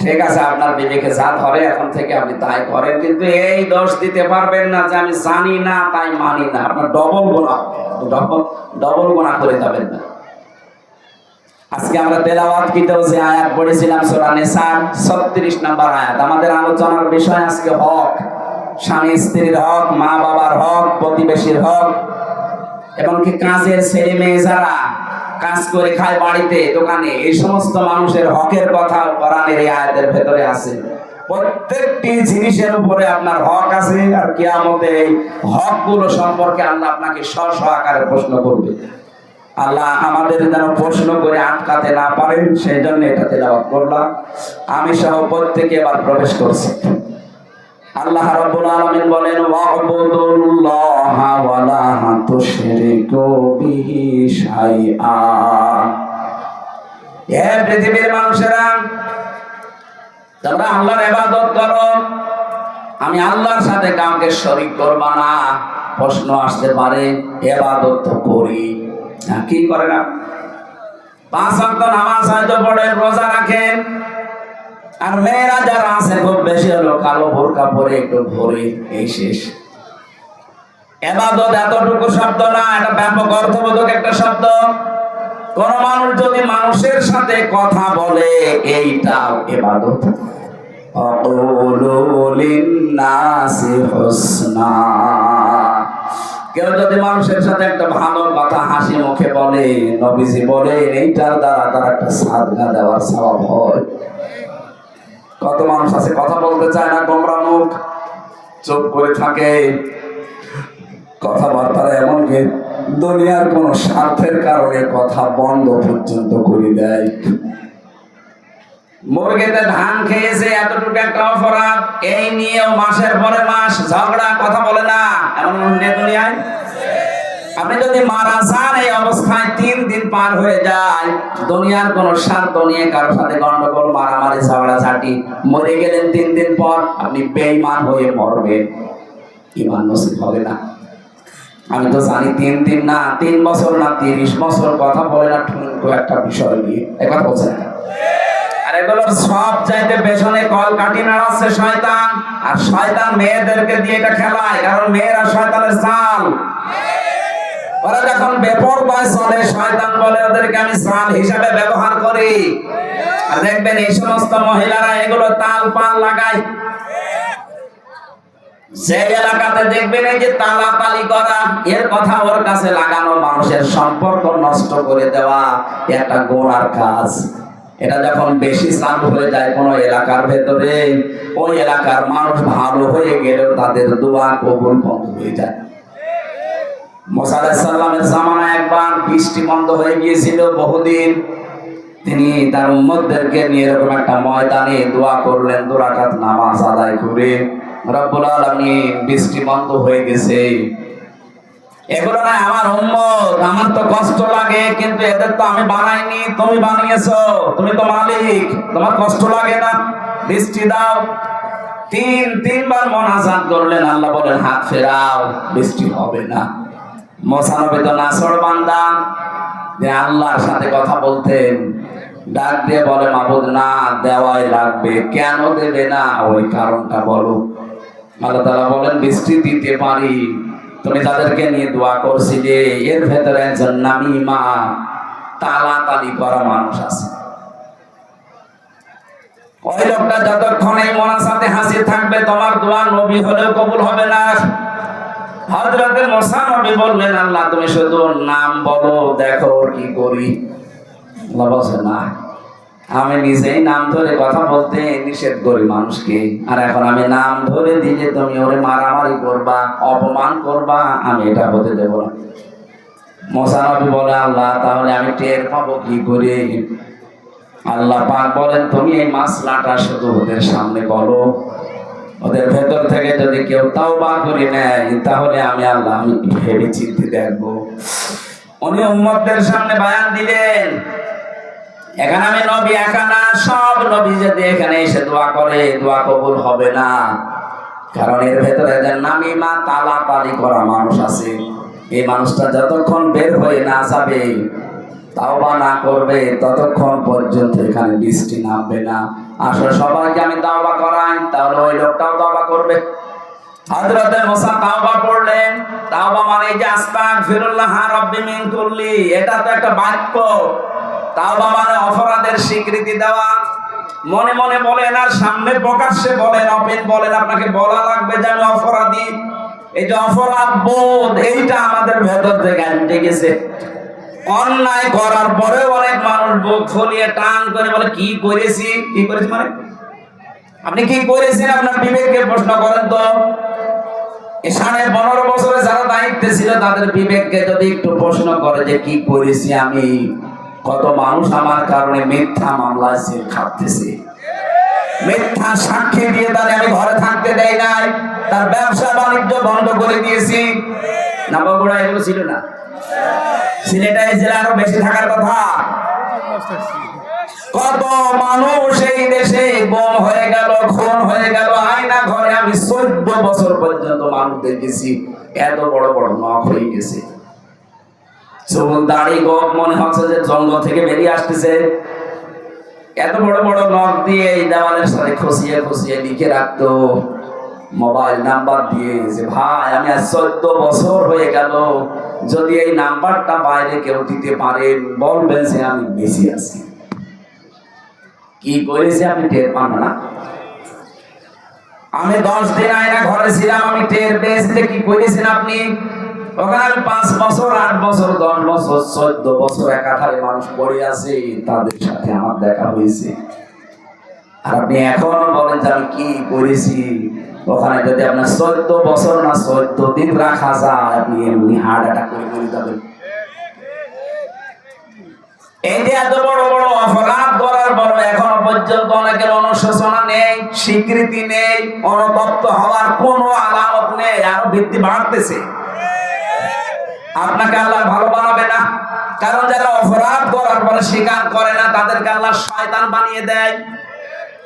Speaker 1: ঠিক আছে, আপনার বিবেকে যা ধরে এখন থেকে আপনি তাই করেন, কিন্তু এই দোষ দিতে পারবেন না যে আমি জানি না তাই মানি না। আপনার ডবল গুনাহ করে যাবেন না। আজকে আমরা তেলাওয়াতকৃত যে আয়াত পড়েছিলাম সূরা নিসার 36 নম্বর আয়াত। আমাদের আলোচনার বিষয় আজকে হক, স্বামী স্ত্রীর হক, মা বাবার হক, প্রতিবেশীর হক, এবং কি কাজের ছেলে মেয়ে যারা কাজ করে খায় বাড়িতে দোকানে, এই সমস্ত মানুষের হকের কথা কোরআনের এই আয়াতের ভেতরে আছে। প্রত্যেকটি জিনিসের উপরে আপনার হক আছে, আর কিয়ামতে এই হকগুলো সম্পর্কে আল্লাহ আপনাকে স্ব আকারে প্রশ্ন করবে। আল্লাহ আমাদের যেন প্রশ্ন করে আটকাতে না পারেন, সেই জন্য এটা তেলাওয়াত করলাম। আমি সহ প্রত্যেকে এবার প্রবেশ করছি। আল্লাহ রাব্বুল আলামিন বলেন, ওয়া'বুদুল্লাহা ওয়া লা তুশরিকু বিহি শাইআ। হে পৃথিবীর মানুষেরা, তোমরা আল্লাহর ইবাদত করো, আমি আল্লাহর সাথে কাউকে শরীক করবা না। প্রশ্ন আসতে পারে, ইবাদত তো করি, কি করে না? 5 ওয়াক্ত নামাজ হয়তো পড়েন, রোজা রাখেন, আর মেয়েরা যারা আছে খুব বেশি হলো কালো বোরকা পরে একটু ভরে, এই শেষ। ইবাদত এতটুকু শব্দ না, এটা ব্যাপক অর্থবোধক একটা শব্দ। কোন মানুষ যদি মানুষের সাথে কথা বলে, এইটাও ইবাদত। আকুলু লিন-নাসি হুসনা। কেউ যদি মানুষের সাথে একটা ভালো কথা হাসি মুখে বলে, নবীজি বলে, এইটার দ্বারা তার একটা সাদকা দেওয়ার সওয়াব হয়। কত মানুষ আছে কথা বলতে চায় না, গোমরা মুখ, চুপ করে থাকে, কথাবার্তা এমনকি দুনিয়ার কোন স্বার্থের কারণে কথা বন্ধ পর্যন্ত করে দেয়। মুরগিতে ধান খেয়েছে, এতটুকু একটা অপরাধ, এই নিয়েও মাসের পরে মাস ঝগড়া, কথা বলে না, এমন দুনিয়ায়। আপনি যদি মারা যান, এই অবস্থায় 3 দিন পার হয়ে যায়, দুনিয়ার কোন স্বার্থ নিয়ে কারোর সাথে গন্ডগোল, মারামারি, ঝগড়া ঝাঁটি, মরে গেলেন 3 দিন পর, আপনি বেঈমান হয়ে মরবেন, ঈমান নসিব হবে না। আমি তো জানি 3 দিন না 3 বছর না 30 বছর কথা বলে না ঠুনকো একটা বিষয় নিয়ে একথা বলছে না। আর এগুলোর সব চাইতে পেছনে কল কাটি নাড়াচ্ছে শয়তান, আর শয়তান মেয়েদেরকে দিয়ে এটা খেলায়, কারণ মেয়েরা শয়তানের জাল। ওরা যখন বেপরোয়া চলে শয়তান বলে ওদেরকে আমি জাল হিসাবে ব্যবহার করি। আর দেখবেন এই সমস্ত মহিলারা এগুলো তাল পাল লাগায়। যে এলাকাতে দেখবেন এই যে তালাতালি করা, এর কথা ওর কাছে লাগানো মানুষের সম্পর্ক নষ্ট করে দেওয়া একটা গোনার কাজ। এটা যখন বেশি চালু হয়ে যায় কোন এলাকার ভেতরে, ওই এলাকার মানুষ ভালো হয়ে গেলেও তাদের দোয়া কবুল বন্ধ হয়ে যায়। মুসা আলাইহিস সালামের জামানায় একবার বৃষ্টি বন্ধ হয়ে গিয়েছিল বহুদিন। তিনি তার উম্মতদেরকে নিয়ে এরকম একটা ময়দানে দোয়া করলেন, 2 রাকাত নামাজ আদায় করে, রব্বুল আলামিন বৃষ্টি বন্ধ হয়ে গেছে। এগুলো না আমার উম্মত, আমার তো কষ্ট লাগে, কিন্তু এদের তো আমি বানাইনি, তুমি বানিয়েছো, তুমি তো মালিক, তোমার কষ্ট লাগে না, বৃষ্টি দাও। 3বার মোনাজাত করলেন, আল্লাহ বলেন হাত ফেরাও, বৃষ্টি হবে না। মুসা নবী তো নাছর বান্দা, যে আল্লাহর সাথে কথা বলতেন, ডাক দিয়ে বলে মাবুদ না দেওয়াই লাগবে, কেন দেবে না ওই কারণটা বলো। আল্লাহ তাআলা বলেন বৃষ্টি দিতে পারি, তুমি যাদেরকে নিয়ে দোয়া করছিলে এর ভেতরে একজন নামিমা তালাতালি করা মানুষ আছে। ওই লোকটা যতক্ষণ এই মোনাজাতে হাজির থাকবে তোমার দোয়া নবী হলেও কবুল হবে না। হযরত মুসা নবী বললেন আল্লাহ তুমি শুধু নাম বলো, দেখো কি করি। আল্লাহ বলেন না, আমি নিজেই নাম ধরে কথা বলতে নিষেধ করি মানুষকে, আর এখন আমি নাম ধরে দিলে তুমি ওরে মারামারি করবা, অপমান করবা, আমি এটা হতে দেব না। মুসা নবী বলে আল্লাহ তাহলে আমি টের পাবো কি করে? আল্লাহ পাক বলেন তুমি এই মাসলাটা শুধু ওদের সামনে বলো, ওদের ভেতর থেকে যদি কেউ তাওবা করে নেয় তাহলে আমি আল্লাহ আমি ভেবে চিন্তে দেখবো। উনি উম্মতদের সামনে বয়ান দিলেন, এখানে আমি নবী একা না, সব নবী যদি এখানে এসে দোয়া করে দোয়া কবুল হবে না, কারণ এর ভেতরে যে নামিমা তালাতালি করা মানুষ আছে, এই মানুষটা যতক্ষণ বের হয়ে না যাবে, তাওবা না করবে, ততক্ষণ পর্যন্ত এখানে বৃষ্টি নামবে না। আসলে সবাইকে আমি তাওবা করাই, তাহলে ওই লোকটাও তাওবা করবে। হযরত মুসা তাওবা পড়লেন। তাওবা মানে যে আস্তাগফিরুল্লাহ রাব্বি মিন কুল্লি, এটা তো একটা বাক্য। তাওবা মানে অপরাধের স্বীকৃতি দেওয়া। মনে মনে বলেন আর সামনে প্রকাশ্যে বলেন, অপেন বলেন, আপনাকে বলা লাগবে যে আমি অপরাধী। এই যে অপরাধ বোধ, এইটা আমাদের ভেতর থেকে আনতে গেছে। অন্যায় করার পরেও অনেক মানুষ বুক ফুলিয়ে টান করে বলে কি করেছি, কি করেছি মানে আপনি কি করেছেন? আপনার বিবেককে প্রশ্ন করেন তো। 15.5 বছরে যারা দায়িত্বে ছিল তাদের বিবেককে যদি একটু প্রশ্ন করে যে কি করেছি আমি, কত মানুষ আমার কারণে মিথ্যা মামলায় জেল খাটতেছে, মিথ্যা সাক্ষী দিয়ে তারে আমি ঘরে থাকতে দেই নাই, তার ব্যবসা বাণিজ্য বন্ধ করে দিয়েছি। না বগুড়া এগুলো ছিল না? সিলেটে জেলা আরো বেশি থাকার কথা। কত মানুষ এই দেশে বম হয়ে গেল, খুন হয়ে গেল, আয়না ঘরে আমি 14 বছর পর্যন্ত মানুষ দেখেছি এত বড় বড় নখ হয়ে গেছে, চুল দাড়ি গোপ মনে হচ্ছে যে জঙ্গল থেকে বেরিয়ে আসতেছে। এত বড় বড় নখ দিয়ে এই দেওয়ালের সাথে খুশিয়ে খুশিয়ে লিখে রাখতো মোবাইল নাম্বার দিয়ে যে ভাই আমি আজ 14 বছর হয়ে গেল, যদি এই নাম্বারটা বাইরে কেউ দিতে পারেন বলবেন যে আমি বেশি আছি। কি করেছে আপনি টের পান না? আমি 10 দিন আয়না ঘরে ছিলাম, আমি টের পেয়েছি যে কি করেছেন আপনি। ওখানে 5 বছর 8 বছর 10 বছর 14 বছর একাধারে মানুষ পড়ে আছে, তাদের সাথে আমার দেখা হয়েছে। আর আপনি এখনো বলেন যে আমি কি করেছি। ওখানে যদি আপনার 14 বছর না 14 দিন রাখা যায়, আপনি এমনি হার্ট অ্যাটাক করে মরে যাবেন। এই যে এত বড় বড় অপরাধ করার পর এখনো পর্যন্ত অনেকের অনুশোচনা নেই, স্বীকৃতি নেই, অনুতপ্ত হওয়ার কোনো আলামত নেই, আরো বৃদ্ধি বাড়তেছে। আপনাকে আল্লাহ ভালো বানাবে না, কারণ যারা অপরাধ করার পরে স্বীকার করে না তাদেরকে আল্লাহ শয়তান বানিয়ে দেয়।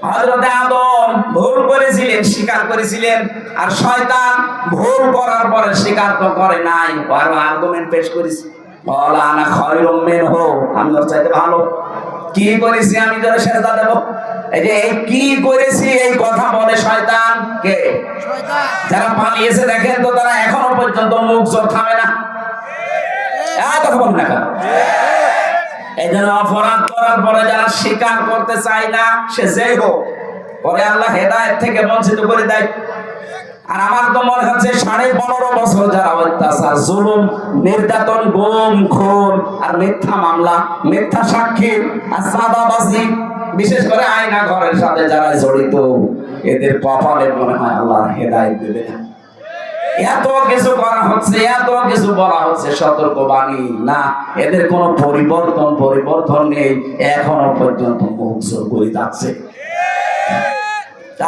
Speaker 1: হযরতে আদম ভুল করেছিলেন, স্বীকার করেছিলেন, আর শয়তান ভুল করার পরে স্বীকার তো করে নাই, আর আর্গুমেন্ট পেশ করেছে, বলা আনা খায়রুম মিনহু, আমি ওর চাইতে ভালো। কি করেছি আমি যারা সেজদা দেব? এই যে এই কি করেছি এই কথা বলে শয়তান। কে? শয়তান। যারা পালিয়েছে দেখেন তো, তারা এখনো পর্যন্ত মুখ জোর থামে না। এই কথা বল না কেন? এই জন্য অপরাধ করার পরে যারা স্বীকার করতে চায় না, সে যেই হোক, পরে আল্লাহ হেদায়েত থেকে বঞ্চিত করে দেয়। আর আমার তো মনে হচ্ছে 15.5 বছর যারা অত্যাচার, জুলুম, নির্যাতন, গুম, খুন আর মিথ্যা মামলা, মিথ্যা সাক্ষী আর চাঁদাবাজি, বিশেষ করে আয়না ঘরের সাথে যারা জড়িত, এদের কপালে মনে হয় আল্লাহ হেদায়েত দেবে না। এত কিছু করা হচ্ছে, এত কিছু বলা হচ্ছে, সতর্কবাণী না, এদের কোনো পরিবর্তন নেই, এখনো পর্যন্ত মুখ জোর করে যাচ্ছে।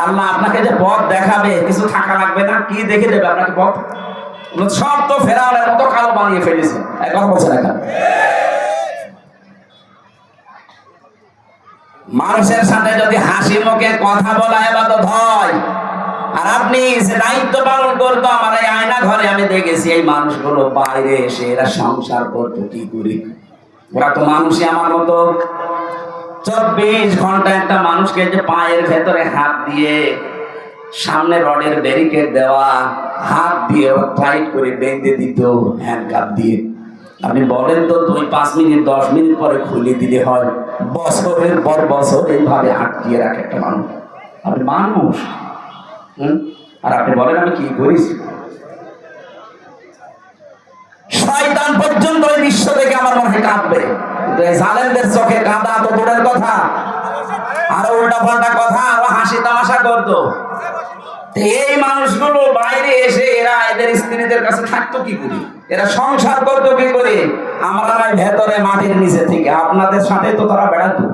Speaker 1: আল্লাহ আপনাকে যে পথ দেখাবে, কিছু থাকা লাগবে না, কি দেখে দেবে আপনাকে পথ? সব তো ফেরাউনের মতো কালো বানিয়ে ফেলেছে। কথা বলছে না? মানুষের সাথে যদি হাসি মুখে কথা বলা ইবাদত হয়, আর আপনি যে দায়িত্ব পালন করতো, আমার এই আয়না ঘরে আমি দেখেছি এই মানুষগুলো বাইরে এসে এরা সংসার করতো কি করে। ওরা তো মানুষই আমার মতো। 24 ঘন্টা একটা মানুষকে যে পায়ের ভেতরে হাত দিয়ে, সামনে রডের ব্যারিকেড দেওয়া, হাত দিয়ে টাইট করে বেঁধে দিত হ্যান্ডকাপ দিয়ে। আপনি বলেন তো 2-5 মিনিট 10 মিনিট পরে খুলে দিলে হয়? বছরের পর বছর এইভাবে আটকিয়ে রাখে একটা মানুষ। আপনি মানুষ, আর আপনি বলেন আমি কি করেছি? শয়তান পর্যন্ত এই দৃশ্য দেখে আমার মনে কাঁদবে। জালেমদের চোখে কাঁদা তো দূরের কথা, আরো উল্টা পাল্টা কথা, আরো হাসি তামাশা করতো। এই মানুষগুলো বাইরে এসে এরা এদের স্ত্রীদের কাছে থাকতো কি করে, এরা সংসার করতো কি করে? আমরা ভেতরে মাটির নিচে থেকে আপনাদের সাথে তো তারা বেড়াতো।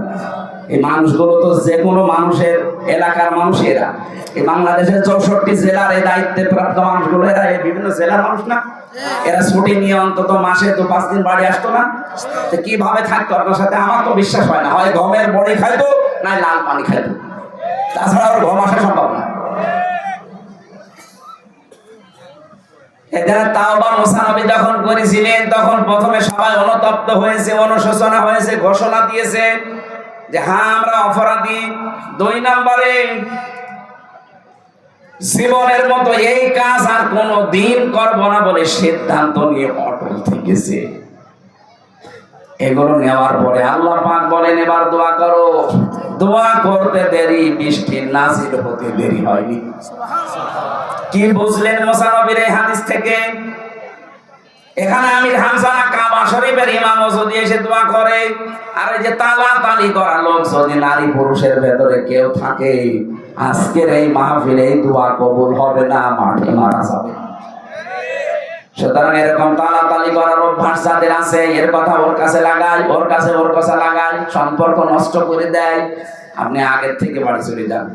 Speaker 1: এই মানুষগুলো তো যে কোনো মানুষের এলাকার মানুষ। এরা এই বাংলাদেশের 64 জেলার এই দায়িত্বে প্রাপ্ত মানুষগুলো, এরা এই বিভিন্ন জেলার মানুষ না? এরা ছুটি নিয়ে অন্তত মাসে তো 5 দিন বাড়ি আসতো না? তো কিভাবে থাকতো আপনার সাথে? আমার তো বিশ্বাস হয় না। হয় গমের বড়ি খাইতো, না লাল পানি খাইতো, তাছাড়া ওর ঘুম আসা সম্ভব না। এদের তাওবা মুসা নবী যখন করেছিলেন, তখন প্রথমে সবাই অনুতপ্ত হয়েছে, অনুশোচনা হয়েছে, ঘোষণা দিয়েছে যে হ্যাঁ আমরা অপরাধী। 2 নম্বরে জীবনের মতো এই কাজ আর কোনো দিন করব না বলে সিদ্ধান্ত নিয়ে অটল থেকেছে। এগুলো নেওয়ার পরে আল্লাহ পাক বলেন এবার দোয়া করো। দোয়া করতে দেরি, বৃষ্টি নাজিল হতে দেরি হয়নি। কি বুঝলেন মুসা নবীর এই হাদিস থেকে? এখানে আমির হামজা কাবা শরীফের ইমাম যদি এসে দোয়া করে, আর এই যে তালি করা লোক যদি নারী পুরুষের ভেতরে কেউ থাকে, আজকের এই মাহফিলে এই দোয়া কবুল হবে না, মাঠে মারা যাবে। সুতরাং এরকম তালি করার অভ্যাস যাদের আছে, এর কথা ওর কাছে লাগায়, ওর কাছে লাগায়, সম্পর্ক নষ্ট করে দেয়। আপনি আগের থেকে বাড়ি চলে যান,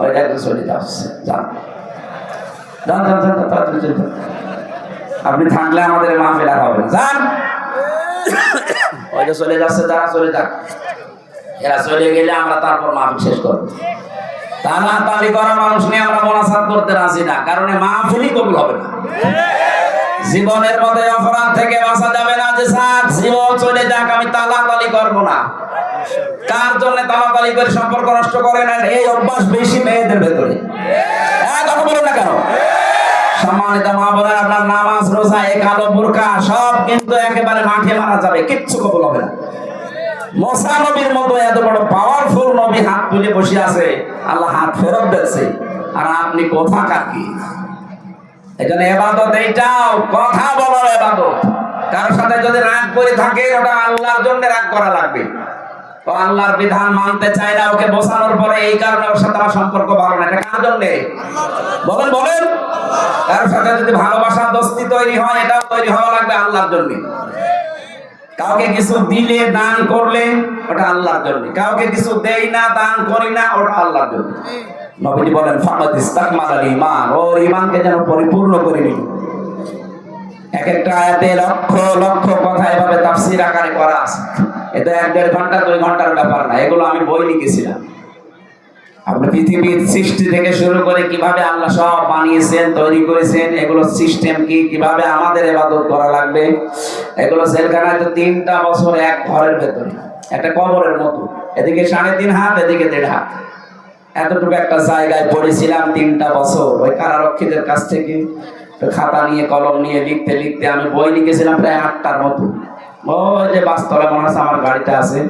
Speaker 1: ওই একদম চলে যাচ্ছে, যান। আপনি থাকলে আমাদের মাহফিল আর হবে না, যান। ওই যে চলে যাচ্ছে, যারা চলে যাক, এরা চলে গেলে আমরা তারপর মাহফিল শেষ করবো। তালি করা মানুষ নিয়ে আমরা মোনাজাত করতে রাজি না, কারণ মাহফিলই কবুল হবে না। জীবনের মধ্যে অপরাধ থেকে বাঁচা যাবে না, যে স্যার জীবন চলে যাক, আমি তালি করবো না। কার জন্য তালি করে সম্পর্ক নষ্ট করে না? এই অভ্যাস বেশি মেয়েদের ভেতরে। কথা বলুন না কেন? সম্মানিত মা বোনেরা, আপনার নামাজ, রোজা, এই কালো বোরকা সব কিন্তু একেবারে মাঠে মারা যাবে, কিচ্ছু কবুল হবে না। মুসা নবীর মতো এত বড় পাওয়ারফুল নবী হাত তুলে বসে আছে, আল্লাহ হাত ফেরত দিচ্ছে, আর আপনি কোথাকার কি? এজন্য ইবাদত এইটাও কথা বলার ইবাদত। কারোর সাথে যদি রাগ করে থাকে, ওটা আল্লাহর জন্য রাগ করা লাগবে। ও আল্লাহর বিধান মানতে চায় না, ওকে বোঝানোর পরে এই কারণে ওর সাথে আমার সম্পর্ক ভালো না, এটা কার জন্য? বলেন। কারোর সাথে যদি ভালোবাসা দোস্তি তৈরি হয়, এটাও তৈরি হওয়া লাগবে আল্লাহর জন্য। কাউকে কিছু দিলে, দান করলে, ওটা আল্লাহর জন্য। কাউকে কিছু দেই না, দান করি না, ওটা আল্লাহর জন্য। নবী বলেন ফাকাদ ইসতাকমালাল ঈমান, ও ঈমানকে যেন পরিপূর্ণ করে নিল। এক একটা আয়াতে লক্ষ লক্ষ কথা এভাবে তাফসীর আকারে করা আছে। এটা 1-1.5 ঘন্টা 2 ঘন্টার ব্যাপার না, এগুলো আমি বই লিখেছিলাম। আপনি পৃথিবীর সৃষ্টি থেকে শুরু করে কিভাবে আল্লাহ সব বানিয়েছেন, তৈরি করেছেন, এগুলো সিস্টেম কি, কিভাবে আমাদের ইবাদত করা লাগবে, এগুলো জেলখানায় তো 3টা বছর এক ঘরের ভেতরে, একটা কবরের মতো, এদিকে 3.5 হাত, এদিকে 1.5 হাত, এতটুকু একটা জায়গায় পড়েছিলাম 3টা বছর। ওই কারারক্ষীদের কাছ থেকে খাতা নিয়ে কলম নিয়ে লিখতে লিখতে আমি বই লিখেছিলাম প্রায় 8টার মতো। ওই যে বাসতলা মনে হচ্ছে আমার গাড়িটা আছে,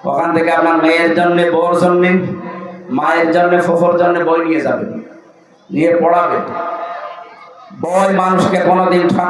Speaker 1: ওখান থেকে আপনার মেয়ের জন্য, বউর জন্য, মায়ের জন্য, ফুফুর জন্য বই নিয়ে যাবেন, নিয়ে পড়াবেন। বই মানুষকে কোনোদিন ঠকা